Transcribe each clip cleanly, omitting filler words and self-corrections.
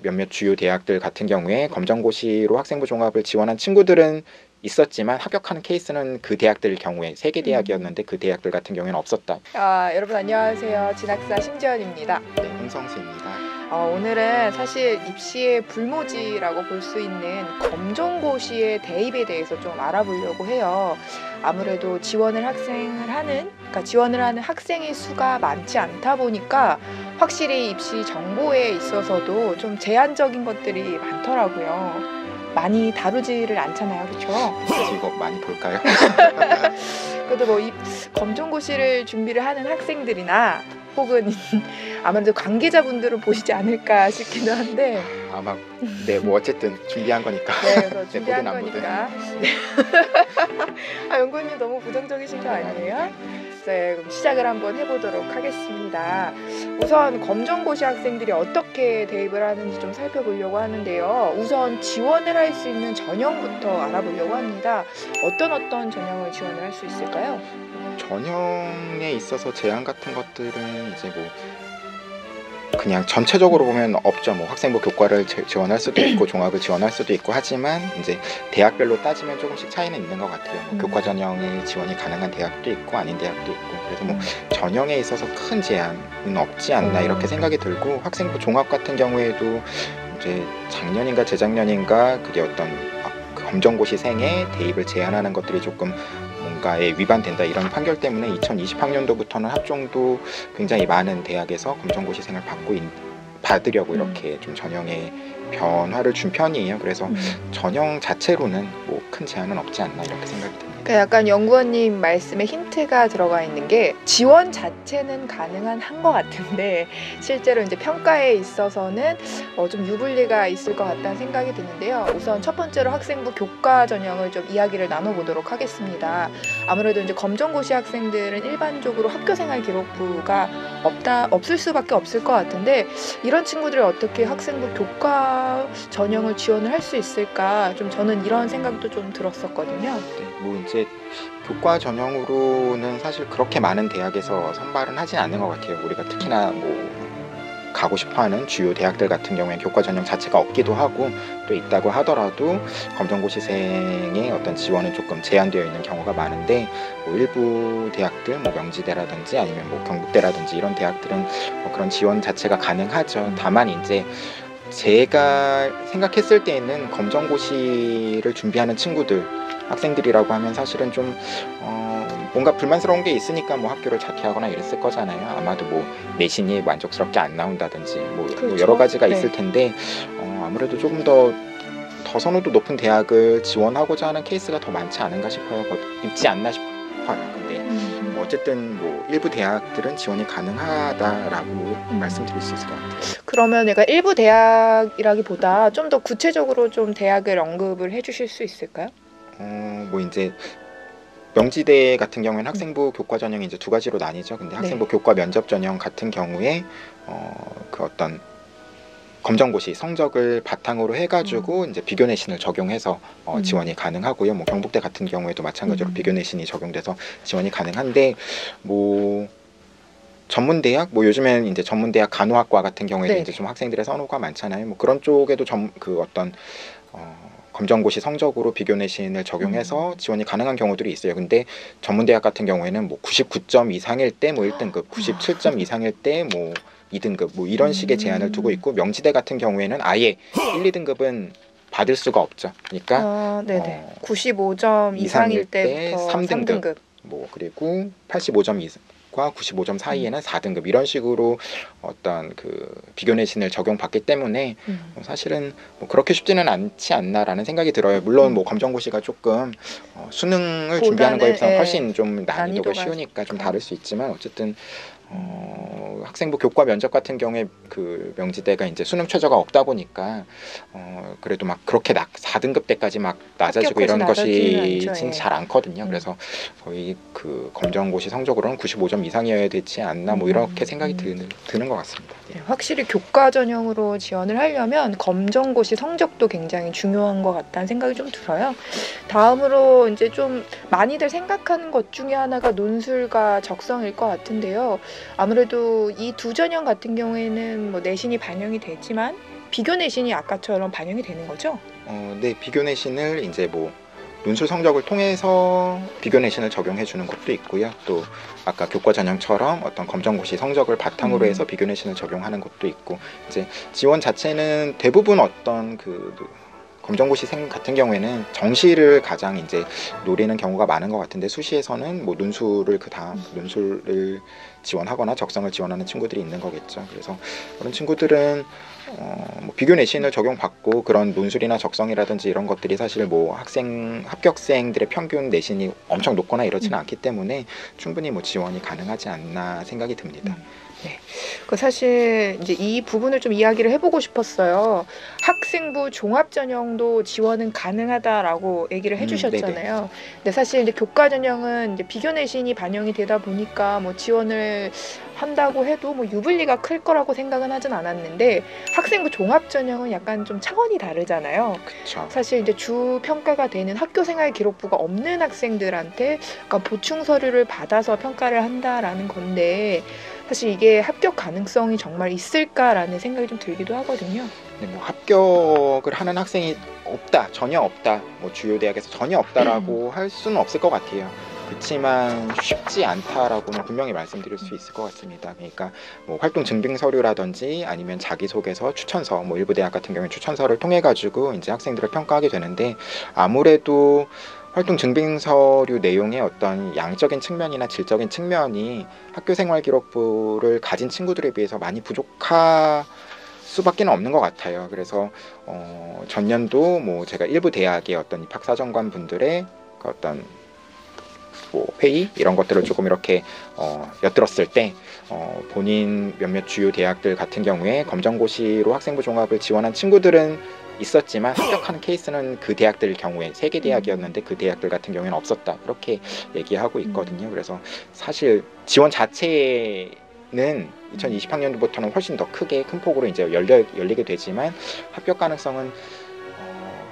몇몇 주요 대학들 같은 경우에 검정고시로 학생부 종합을 지원한 친구들은 있었지만 합격하는 케이스는 그 대학들 경우에 3개 대학이었는데 그 대학들 같은 경우에는 없었다. 여러분 안녕하세요. 진학사 심지연입니다. 네, 홍성수입니다. 오늘은 사실 입시의 불모지라고 볼 수 있는 검정고시의 대입에 대해서 좀 알아보려고 해요. 아무래도 지원을 하는 학생의 수가 많지 않다 보니까 확실히 입시 정보에 있어서도 좀 제한적인 것들이 많더라고요. 많이 다루지를 않잖아요, 그렇죠? 이거 많이 볼까요? 그래도 뭐 이 검정고시를 준비를 하는 학생들이나 혹은 아무래도 관계자분들은 보시지 않을까 싶기도 한데 아마 네, 뭐 어쨌든 준비한 거니까. 네, 그래서 준비한 보든 안 거니까. 네. 연구님 너무 부정적이신 거 아니에요? 네, 그럼 시작을 한번 해보도록 하겠습니다. 우선 검정고시 학생들이 어떻게 대입을 하는지 좀 살펴보려고 하는데요. 우선 지원을 할 수 있는 전형부터 알아보려고 합니다. 어떤 전형을 지원을 할 수 있을까요? 전형에 있어서 제한 같은 것들은 이제 뭐 그냥 전체적으로 보면 없죠. 뭐 학생부 교과를 지원할 수도 있고 종합을 지원할 수도 있고 하지만 이제 대학별로 따지면 조금씩 차이는 있는 것 같아요. 뭐 교과 전형에 지원이 가능한 대학도 있고 아닌 대학도 있고 그래서 뭐 전형에 있어서 큰 제한은 없지 않나 이렇게 생각이 들고 학생부 종합 같은 경우에도 이제 작년인가 재작년인가 그게 어떤 검정고시생의 대입을 제한하는 것들이 조금 뭔가에 위반된다 이런 판결 때문에 2020학년도부터는 합종도 굉장히 많은 대학에서 검정고시생을 받으려고 이렇게 좀 전형의 변화를 준 편이에요. 그래서 전형 자체로는 뭐 큰 제한은 없지 않나 이렇게 생각이 듭니다. 그러니까 약간 연구원님 말씀에 힌트가 들어가 있는 게 지원 자체는 가능한 것 같은데 실제로 이제 평가에 있어서는 좀 유불리가 있을 것 같다는 생각이 드는데요. 우선 첫 번째로 학생부 교과 전형을 좀 이야기를 나눠보도록 하겠습니다. 아무래도 이제 검정고시 학생들은 일반적으로 학교생활 기록부가 없을 수밖에 없을 것 같은데 이런 친구들이 어떻게 학생부 교과 전형을 지원을 할 수 있을까 좀 저는 이런 생각도 좀 들었었거든요. 네, 뭐 이제 교과 전형으로는 사실 그렇게 많은 대학에서 선발은 하진 않는 것 같아요. 우리가 특히나 뭐 가고 싶어하는 주요 대학들 같은 경우에 교과 전형 자체가 없기도 하고 또 있다고 하더라도 검정고시생의 어떤 지원은 조금 제한되어 있는 경우가 많은데 뭐 일부 대학들 뭐 명지대라든지 아니면 뭐 경북대라든지 이런 대학들은 뭐 그런 지원 자체가 가능하죠. 다만 이제 제가 생각했을 때에는 검정고시를 준비하는 학생들이라고 하면 사실은 좀 뭔가 불만스러운 게 있으니까 뭐 학교를 자퇴하거나 이랬을 거잖아요. 아마도 뭐 내신이 만족스럽게 안 나온다든지 뭐 그렇죠. 여러 가지가 네. 있을 텐데 아무래도 조금 더 선호도 높은 대학을 지원하고자 하는 케이스가 더 많지 않은가 싶어요. 있지 않나 싶어요. 근데 뭐 어쨌든 뭐 일부 대학들은 지원이 가능하다라고 말씀드릴 수 있을 것 같아요. 그러면 내가 일부 대학이라기보다 좀 더 구체적으로 좀 대학을 언급을 해주실 수 있을까요? 뭐 이제 명지대 같은 경우에는 학생부 교과 전형이 이제 두 가지로 나뉘죠. 근데 학생부 교과 면접 전형 같은 경우에 그 어떤 검정고시 성적을 바탕으로 해가지고 이제 비교 내신을 적용해서 지원이 가능하고요. 뭐 경북대 같은 경우에도 마찬가지로 비교 내신이 적용돼서 지원이 가능한데 뭐 전문대학 뭐 요즘에는 이제 전문대학 간호학과 같은 경우에도 이제 좀 학생들의 선호가 많잖아요. 뭐 그런 쪽에도 그 어떤 검정고시 성적으로 비교 내신을 적용해서 지원이 가능한 경우들이 있어요. 근데 전문대학 같은 경우에는 뭐 99점 이상일 때 뭐 1등급, 97점 이상일 때 뭐 2등급 뭐 이런 식의 제한을 두고 있고 명지대 같은 경우에는 아예 1, 2등급은 받을 수가 없죠. 그러니까 95점 이상일 때부터 3등급. 뭐 그리고 85점 이상과 95점 사이에는 4등급 이런 식으로 어떤 그 비교 내신을 적용받기 때문에 사실은 뭐 그렇게 쉽지는 않지 않나라는 생각이 들어요. 물론 뭐 검정고시가 조금 수능을 준비하는 거에 비해서 훨씬 좀 난이도가 쉬우니까 좀 다를 수 있지만 어쨌든 학생부 교과 면접 같은 경우에 그 명지대가 이제 수능 최저가 없다 보니까 그래도 막 그렇게 4등급 때까지 막 낮아지고 이런 것이 잘 않거든요. 그래서 거의 그 검정고시 성적으로는 95점 이상이어야 되지 않나 뭐 이렇게 생각이 드는 것 같습니다. 네, 확실히 교과 전형으로 지원을 하려면 검정고시 성적도 굉장히 중요한 것 같다는 생각이 좀 들어요. 다음으로 이제 좀 많이들 생각하는 것 중에 하나가 논술과 적성일 것 같은데요. 아무래도 이 두 전형 같은 경우에는 뭐 내신이 반영이 되지만 비교 내신이 아까처럼 반영이 되는 거죠? 네, 비교 내신을 이제 뭐 논술 성적을 통해서 비교 내신을 적용해 주는 것도 있고요. 또 아까 교과 전형처럼 어떤 검정고시 성적을 바탕으로 해서 비교 내신을 적용하는 것도 있고, 이제 지원 자체는 대부분 어떤 그 검정고시생 같은 경우에는 정시를 가장 이제 노리는 경우가 많은 것 같은데, 수시에서는 뭐 논술을 논술을 지원하거나 적성을 지원하는 친구들이 있는 거겠죠. 그래서 그런 친구들은 뭐 비교 내신을 적용받고 그런 논술이나 적성이라든지 이런 것들이 사실 뭐 합격생들의 평균 내신이 엄청 높거나 이렇지는 않기 때문에 충분히 뭐 지원이 가능하지 않나 생각이 듭니다. 네, 그 사실 이제 이 부분을 좀 이야기를 해보고 싶었어요. 학생부 종합 전형도 지원은 가능하다라고 얘기를 해주셨잖아요. 근데 사실 이제 교과 전형은 이제 비교 내신이 반영이 되다 보니까 뭐 지원을 한다고 해도 뭐 유불리가 클 거라고 생각은 하진 않았는데, 학생부 종합 전형은 약간 좀 차원이 다르잖아요. 그쵸. 사실 이제 주 평가가 되는 학교생활 기록부가 없는 학생들한테 약간 보충 서류를 받아서 평가를 한다라는 건데, 사실 이게 합격 가능성이 정말 있을까라는 생각이 좀 들기도 하거든요. 네, 뭐 합격을 하는 학생이 전혀 없다, 뭐 주요 대학에서 전혀 없다라고 할 수는 없을 것 같아요. 그렇지만 쉽지 않다라고는 분명히 말씀드릴 수 있을 것 같습니다. 그러니까 뭐 활동 증빙 서류라든지 아니면 자기소개서, 추천서, 뭐 일부 대학 같은 경우에 추천서를 통해 가지고 이제 학생들을 평가하게 되는데, 아무래도 활동 증빙 서류 내용의 어떤 양적인 측면이나 질적인 측면이 학교생활 기록부를 가진 친구들에 비해서 많이 부족할 수밖에 없는 것 같아요. 그래서 전년도 뭐 제가 일부 대학의 어떤 입학사정관 분들의 그 어떤 뭐 회의 이런 것들을 조금 이렇게 엿들었을 때 본인 몇몇 주요 대학들 같은 경우에 검정고시로 학생부 종합을 지원한 친구들은 있었지만 합격한 케이스는 그 대학들 경우에 3개 대학이었는데 그 대학들 같은 경우에는 없었다, 그렇게 얘기하고 있거든요. 그래서 사실 지원 자체는 2020학년도부터는 훨씬 더 큰 폭으로 이제 열리게 되지만, 합격 가능성은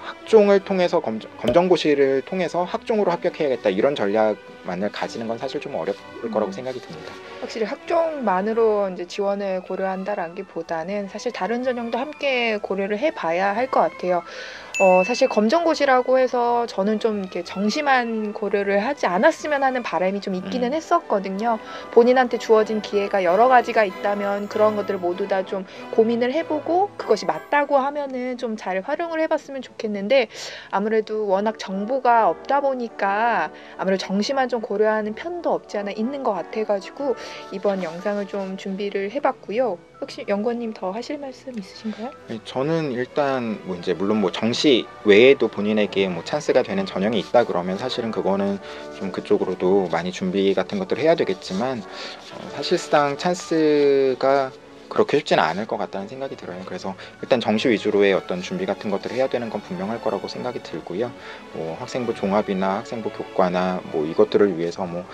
학종을 통해서 검정고시를 통해서 학종으로 합격해야겠다, 이런 전략만을 가지는 건 사실 좀 어려울 거라고 생각이 듭니다. 확실히 학종만으로 이제 지원을 고려한다라는 게 보다는 사실 다른 전형도 함께 고려를 해봐야 할 것 같아요. 사실 검정고시라고 해서 저는 좀 이렇게 정시만 고려를 하지 않았으면 하는 바람이 좀 있기는 했었거든요. 본인한테 주어진 기회가 여러 가지가 있다면 그런 것들을 모두 다 좀 고민을 해보고 그것이 맞다고 하면은 좀 잘 활용을 해봤으면 좋겠는데, 아무래도 워낙 정보가 없다 보니까 아무래도 정시만 좀 고려하는 편도 없지 않아 있는 것 같아가지고 이번 영상을 좀 준비를 해봤고요. 혹시 연구원님 더 하실 말씀 있으신가요? 저는 일단 뭐 이제 물론 뭐 정시 외에도 본인에게 뭐 찬스가 되는 전형이 있다 그러면 사실은 그거는 좀 그쪽으로도 많이 준비 같은 것들을 해야 되겠지만, 사실상 찬스가 그렇게 쉽지는 않을 것 같다는 생각이 들어요. 그래서 일단 정시 위주로의 어떤 준비 같은 것들을 해야 되는 건 분명할 거라고 생각이 들고요. 뭐 학생부 종합이나 학생부 교과나 뭐 이것들을 위해서 뭐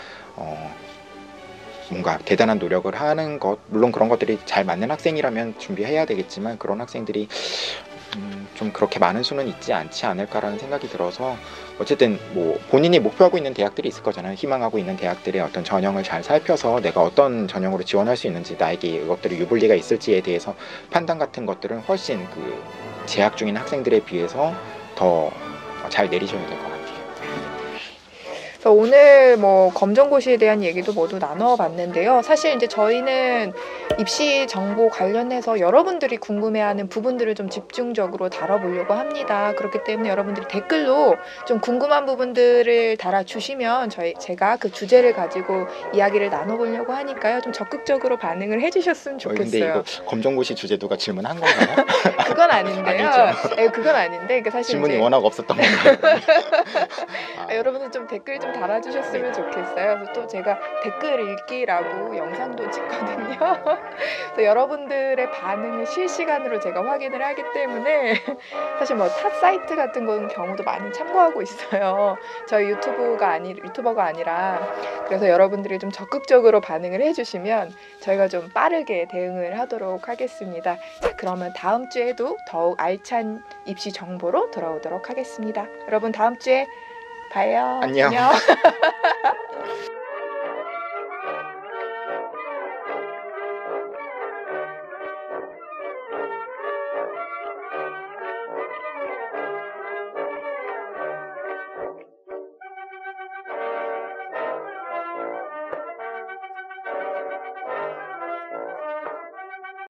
뭔가 대단한 노력을 하는 것, 물론 그런 것들이 잘 맞는 학생이라면 준비해야 되겠지만, 그런 학생들이 좀 그렇게 많은 수는 있지 않지 않을까라는 생각이 들어서, 어쨌든 뭐 본인이 목표하고 있는 대학들이 있을 거잖아요. 희망하고 있는 대학들의 어떤 전형을 잘 살펴서 내가 어떤 전형으로 지원할 수 있는지, 나에게 이것들이 유불리가 있을지에 대해서 판단 같은 것들은 훨씬 그 재학 중인 학생들에 비해서 더 잘 내리셔야 될 것 같아요. 그래서 오늘 뭐 검정고시에 대한 얘기도 모두 나눠봤는데요. 사실 이제 저희는 입시 정보 관련해서 여러분들이 궁금해하는 부분들을 좀 집중적으로 다뤄보려고 합니다. 그렇기 때문에 여러분들이 댓글로 좀 궁금한 부분들을 달아주시면 제가 그 주제를 가지고 이야기를 나눠보려고 하니까요. 좀 적극적으로 반응을 해주셨으면 좋겠어요. 근데 이거 검정고시 주제도가 질문한 건가요? 그건 아닌데요. 아니죠. 네, 그건 아닌데, 그러니까 사실 질문이 이제 워낙 없었던 건가요? 여러분들 좀 댓글 좀 달아주셨으면 좋겠어요. 그래서 또 제가 댓글 읽기라고 영상도 찍거든요. 그래서 여러분들의 반응을 실시간으로 제가 확인을 하기 때문에 사실 뭐 타 사이트 같은 건 경우도 많이 참고하고 있어요. 저희 유튜버가 아니라. 그래서 여러분들이 좀 적극적으로 반응을 해주시면 저희가 좀 빠르게 대응을 하도록 하겠습니다. 자, 그러면 다음 주에도 더욱 알찬 입시 정보로 돌아오도록 하겠습니다. 여러분 다음 주에 봐요. 안녕.